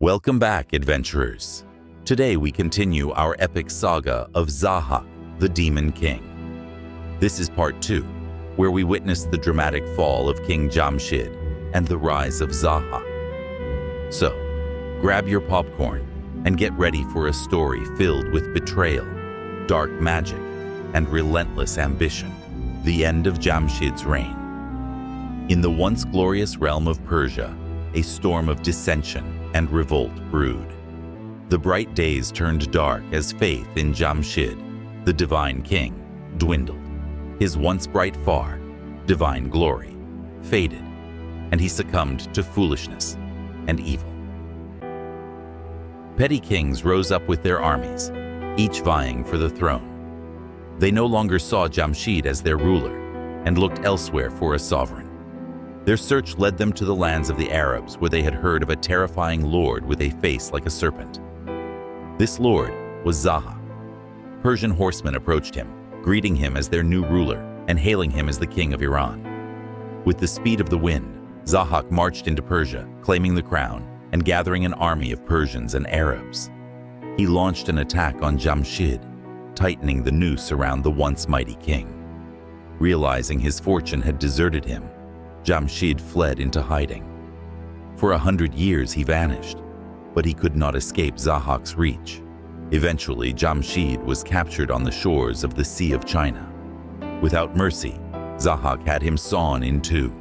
Welcome back, adventurers. Today we continue our epic saga of Zahhak, the Demon King. This is part 2, where we witness the dramatic fall of King Jamshid and the rise of Zahhak. So, grab your popcorn and get ready for a story filled with betrayal, dark magic, and relentless ambition, the end of Jamshid's reign. In the once glorious realm of Persia, a storm of dissension and revolt brewed. The bright days turned dark as faith in Jamshid, the divine king, dwindled. His once bright far, divine glory, faded, and he succumbed to foolishness and evil. Petty kings rose up with their armies, each vying for the throne. They no longer saw Jamshid as their ruler and looked elsewhere for a sovereign. Their search led them to the lands of the Arabs, where they had heard of a terrifying lord with a face like a serpent. This lord was Zahhak. Persian horsemen approached him, greeting him as their new ruler and hailing him as the king of Iran. With the speed of the wind, Zahhak marched into Persia, claiming the crown and gathering an army of Persians and Arabs. He launched an attack on Jamshid, tightening the noose around the once mighty king. Realizing his fortune had deserted him, Jamshid fled into hiding. For 100 years he vanished, but he could not escape Zahhak's reach. Eventually, Jamshid was captured on the shores of the Sea of China. Without mercy, Zahhak had him sawn in two,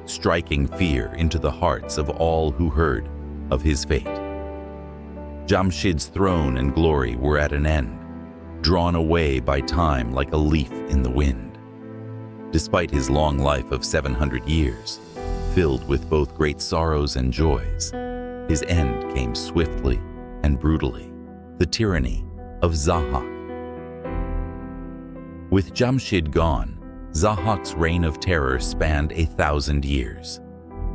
striking fear into the hearts of all who heard of his fate. Jamshid's throne and glory were at an end, drawn away by time like a leaf in the wind. Despite his long life of 700 years, filled with both great sorrows and joys, his end came swiftly and brutally, the tyranny of Zahhak. With Jamshid gone, Zahhak's reign of terror spanned 1,000 years.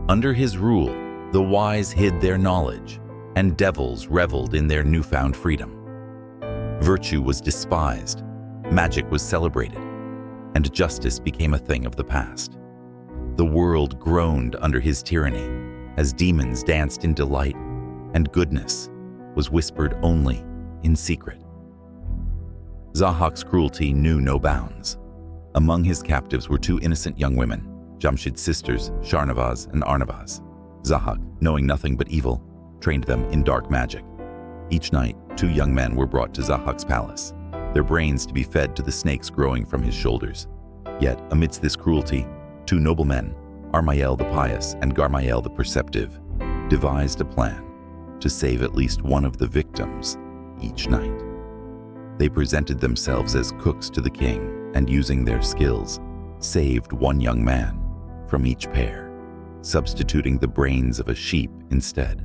Under his rule, the wise hid their knowledge, and devils reveled in their newfound freedom. Virtue was despised, magic was celebrated, and justice became a thing of the past. The world groaned under his tyranny as demons danced in delight, and goodness was whispered only in secret. Zahhak's cruelty knew no bounds. Among his captives were 2 innocent young women, Jamshid's sisters, Shahnameh and Arnavaz. Zahhak, knowing nothing but evil, trained them in dark magic. Each night, 2 young men were brought to Zahhak's palace, their brains to be fed to the snakes growing from his shoulders. Yet, amidst this cruelty, 2 noblemen, Armael the pious and Garmael the perceptive, devised a plan to save at least one of the victims each night. They presented themselves as cooks to the king and, using their skills, saved one young man from each pair, substituting the brains of a sheep instead.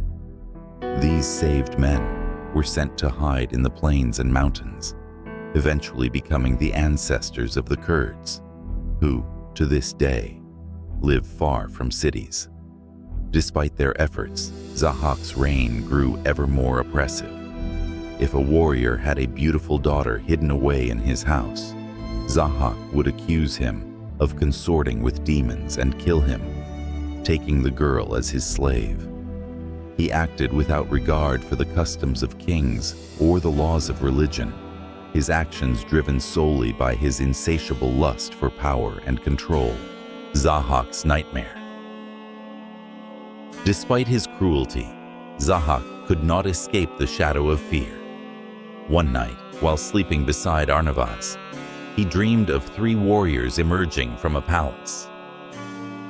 These saved men were sent to hide in the plains and mountains, eventually becoming the ancestors of the Kurds, who, to this day, live far from cities. Despite their efforts, Zahhak's reign grew ever more oppressive. If a warrior had a beautiful daughter hidden away in his house, Zahhak would accuse him of consorting with demons and kill him, taking the girl as his slave. He acted without regard for the customs of kings or the laws of religion, his actions driven solely by his insatiable lust for power and control, Zahhak's nightmare. Despite his cruelty, Zahhak could not escape the shadow of fear. One night, while sleeping beside Arnavaz, he dreamed of 3 warriors emerging from a palace.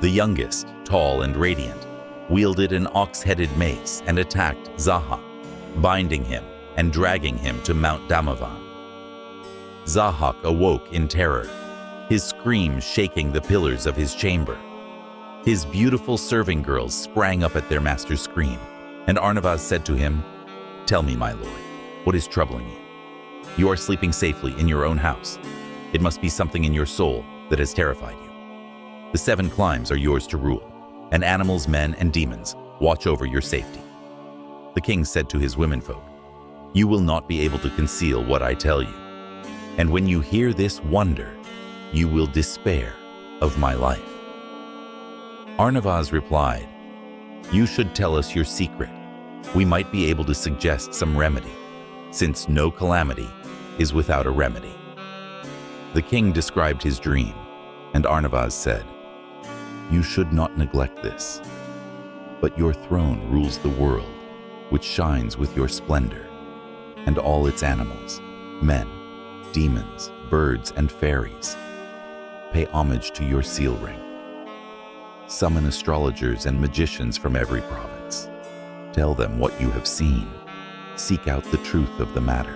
The youngest, tall and radiant, wielded an ox-headed mace and attacked Zahhak, binding him and dragging him to Mount Damavand. Zahhak awoke in terror, his screams shaking the pillars of his chamber. His beautiful serving girls sprang up at their master's scream, and Arnavaz said to him, "Tell me, my lord, what is troubling you? You are sleeping safely in your own house. It must be something in your soul that has terrified you. The 7 climes are yours to rule, and animals, men, and demons watch over your safety." The king said to his womenfolk, "You will not be able to conceal what I tell you. And when you hear this wonder, you will despair of my life." Arnavaz replied, "You should tell us your secret, we might be able to suggest some remedy, since no calamity is without a remedy. The king described his dream, and Arnavaz said, "You should not neglect this. But your throne rules the world, which shines with your splendor, and all its animals, men, demons, birds, and fairies. Pay homage to your seal ring. Summon astrologers and magicians from every province. Tell them what you have seen. Seek out the truth of the matter.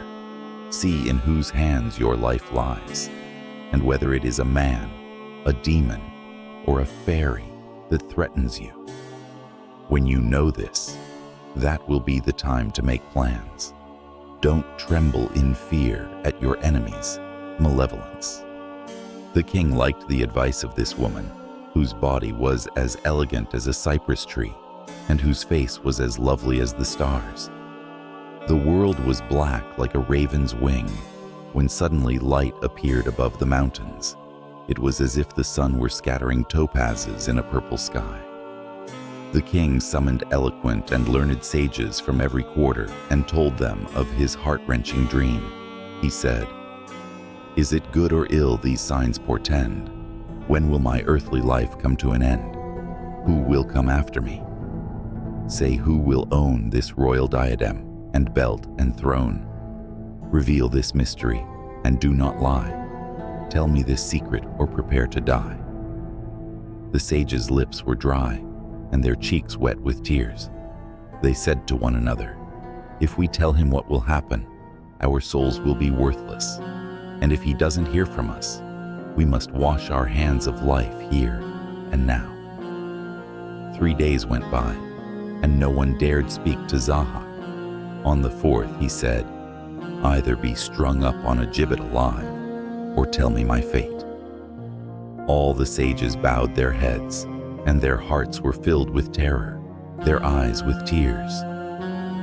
See in whose hands your life lies, and whether it is a man, a demon, or a fairy that threatens you. When you know this, that will be the time to make plans. Don't tremble in fear at your enemies' malevolence." The king liked the advice of this woman, whose body was as elegant as a cypress tree, and whose face was as lovely as the stars. The world was black like a raven's wing, when suddenly light appeared above the mountains. It was as if the sun were scattering topazes in a purple sky. The king summoned eloquent and learned sages from every quarter and told them of his heart-wrenching dream. He said, "Is it good or ill these signs portend? When will my earthly life come to an end? Who will come after me? Say, who will own this royal diadem and belt and throne? Reveal this mystery and do not lie. Tell me this secret or prepare to die." The sages' lips were dry and their cheeks wet with tears. They said to one another, "If we tell him what will happen, our souls will be worthless. And if he doesn't hear from us, we must wash our hands of life here and now." 3 days went by, and no one dared speak to Zahhak. On the 4th, he said, "Either be strung up on a gibbet alive, or tell me my fate." All the sages bowed their heads, and their hearts were filled with terror, their eyes with tears.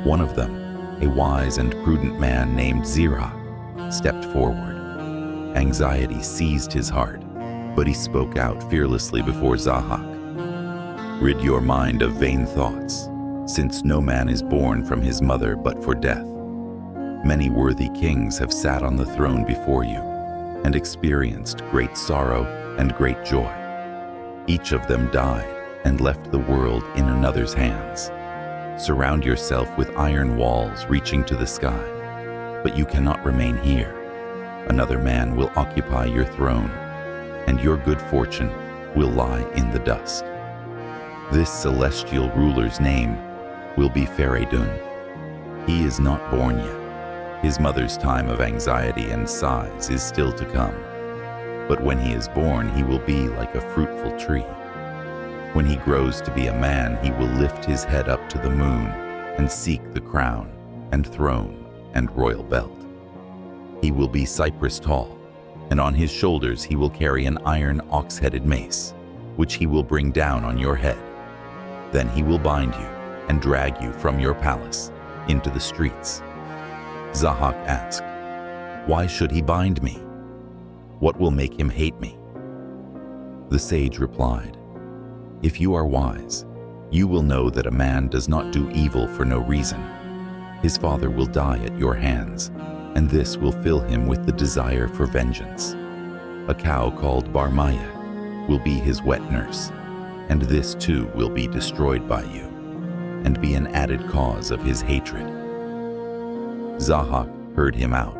One of them, a wise and prudent man named Zahhak, stepped forward. Anxiety seized his heart, but he spoke out fearlessly before Zahhak. "Rid your mind of vain thoughts, since no man is born from his mother but for death. Many worthy kings have sat on the throne before you and experienced great sorrow and great joy. Each of them died and left the world in another's hands. Surround yourself with iron walls reaching to the sky, but you cannot remain here. Another man will occupy your throne, and your good fortune will lie in the dust. This celestial ruler's name will be Feridun. He is not born yet. His mother's time of anxiety and sighs is still to come. But when he is born, he will be like a fruitful tree. When he grows to be a man, he will lift his head up to the moon and seek the crown and throne and royal belt. He will be cypress tall, and on his shoulders he will carry an iron ox-headed mace, which he will bring down on your head. Then he will bind you and drag you from your palace into the streets." Zahhak asked, "Why should he bind me? What will make him hate me?" The sage replied, "If you are wise, you will know that a man does not do evil for no reason. His father will die at your hands, and this will fill him with the desire for vengeance. A cow called Barmaya will be his wet nurse, and this too will be destroyed by you, and be an added cause of his hatred." Zahhak heard him out,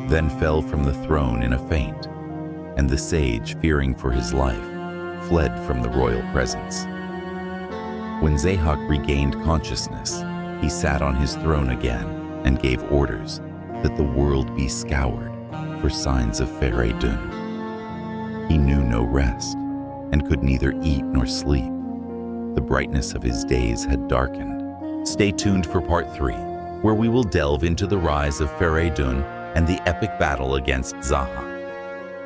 then fell from the throne in a faint, and the sage, fearing for his life, fled from the royal presence. When Zahhak regained consciousness, he sat on his throne again and gave orders that the world be scoured for signs of Feridun. He knew no rest and could neither eat nor sleep. The brightness of his days had darkened. Stay tuned for part 3, where we will delve into the rise of Feridun and the epic battle against Zahhak.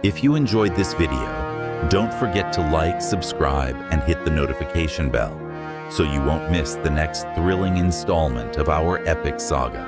If you enjoyed this video, don't forget to like, subscribe, and hit the notification bell so you won't miss the next thrilling installment of our epic saga.